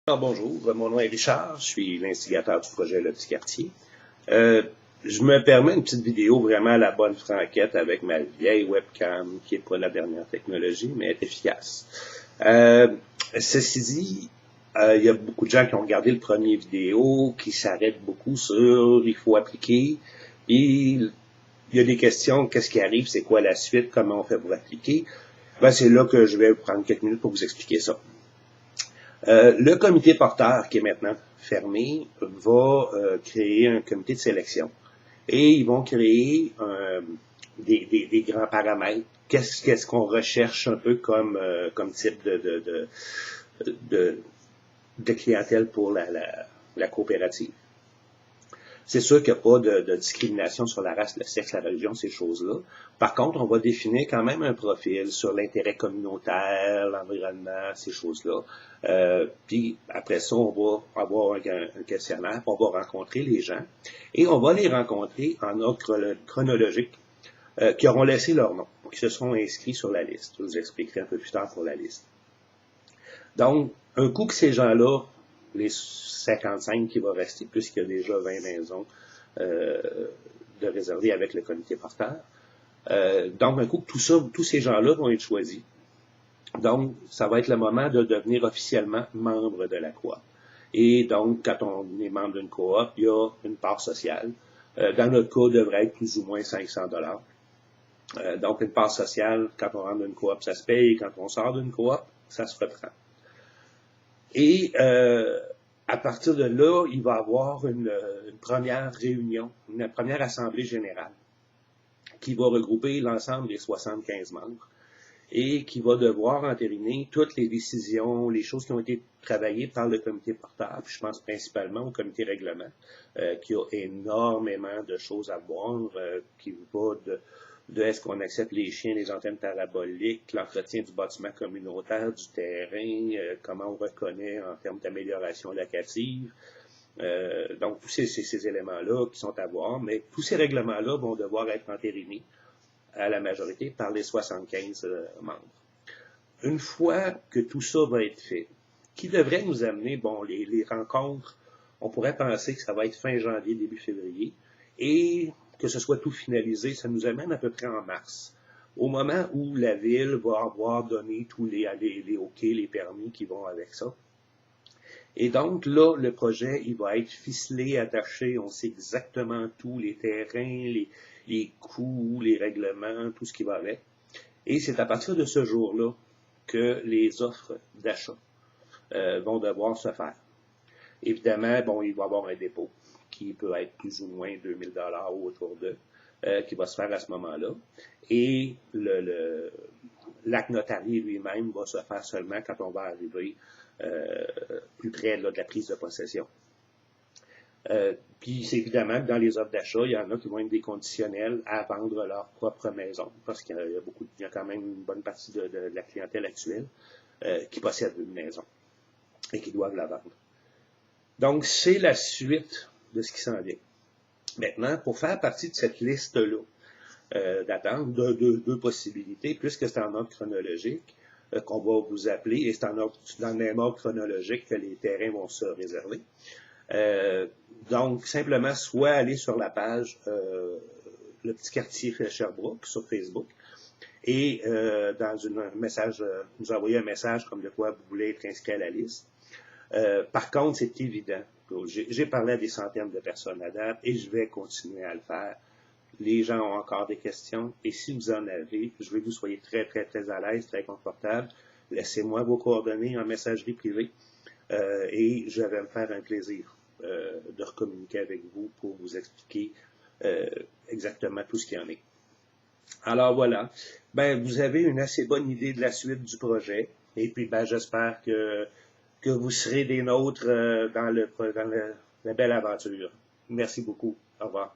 Alors, bonjour, mon nom est Richard, je suis l'instigateur du projet Le Petit Quartier. Je me permets une petite vidéo vraiment à la bonne franquette avec ma vieille webcam, qui n'est pas la dernière technologie, mais est efficace. Ceci dit, il y a beaucoup de gens qui ont regardé le premier vidéo, qui s'arrêtent beaucoup sur « il faut appliquer », et il y a des questions, qu'est-ce qui arrive, c'est quoi la suite, comment on fait pour appliquer. Ben, c'est là que je vais prendre quelques minutes pour vous expliquer ça. Le comité porteur, qui est maintenant fermé, va créer un comité de sélection. Et ils vont créer des grands paramètres. Qu'est-ce qu'on recherche un peu comme type de clientèle pour la coopérative. C'est sûr qu'il n'y a pas de discrimination sur la race, le sexe, la religion, ces choses-là. Par contre, on va définir quand même un profil sur l'intérêt communautaire, l'environnement, ces choses-là. Puis après ça, on va avoir un questionnaire, on va rencontrer les gens et on va les rencontrer en ordre chronologique qui auront laissé leur nom, qui se sont inscrits sur la liste. Je vous expliquerai un peu plus tard pour la liste. Donc, un coup que ces gens-là, les 55 qui vont rester, puisqu'il y a déjà 20 maisons de réservées avec le comité porteur. Donc, un coup que tous ces gens-là vont être choisis. Donc, ça va être le moment de devenir officiellement membre de la coop. Et donc, quand on est membre d'une coop, il y a une part sociale. Dans notre cas, devrait être plus ou moins 500 $. Donc, une part sociale, quand on rentre d'une coop, ça se paye. Quand on sort d'une coop, ça se reprend. Et à partir de là, il va y avoir une première réunion, une première assemblée générale qui va regrouper l'ensemble des 75 membres et qui va devoir entériner toutes les décisions, les choses qui ont été travaillées par le comité porteur. Puis je pense principalement au comité règlement, qui a énormément de choses à voir, qui va de est-ce qu'on accepte les chiens, les antennes paraboliques, l'entretien du bâtiment communautaire, du terrain, comment on reconnaît en termes d'amélioration locative. Donc, tous ces éléments-là qui sont à voir, mais tous ces règlements-là vont devoir être entérinés à la majorité par les 75 membres. Une fois que tout ça va être fait, qui devrait nous amener, les rencontres, on pourrait penser que ça va être fin janvier, début février, et que ce soit tout finalisé, ça nous amène à peu près en mars, au moment où la ville va avoir donné tous les OK, les permis qui vont avec ça. Et donc, là, le projet, il va être ficelé, attaché, on sait exactement tout, les terrains, les coûts, les règlements, tout ce qui va avec. Et c'est à partir de ce jour-là que les offres d'achat vont devoir se faire. Évidemment, il va y avoir un dépôt qui peut être plus ou moins 2000 $ ou autour d'eux, qui va se faire à ce moment-là. Et l'acte notarié lui-même va se faire seulement quand on va arriver plus près de la prise de possession. Puis c'est évidemment que dans les offres d'achat, il y en a qui vont être des conditionnels à vendre leur propre maison, parce qu'il y a quand même une bonne partie de la clientèle actuelle qui possède une maison et qui doivent la vendre. Donc, c'est la suite de ce qui s'en vient. Maintenant, pour faire partie de cette liste-là d'attente, deux possibilités, puisque c'est en ordre chronologique, qu'on va vous appeler, et c'est dans le même ordre chronologique que les terrains vont se réserver. Donc, simplement, soit aller sur la page Le Petit Quartier Sherbrooke sur Facebook, et dans nous envoyer un message comme de quoi vous voulez être inscrit à la liste. Par contre, c'est évident. J'ai parlé à des centaines de personnes à date et je vais continuer à le faire. Les gens ont encore des questions et si vous en avez, je veux que vous soyez très, très, très à l'aise, très confortable. Laissez-moi vos coordonnées en messagerie privée et je vais me faire un plaisir de recommuniquer avec vous pour vous expliquer exactement tout ce qu'il y en est. Alors voilà, vous avez une assez bonne idée de la suite du projet et puis j'espère que vous serez des nôtres dans la belle aventure. Merci beaucoup. Au revoir.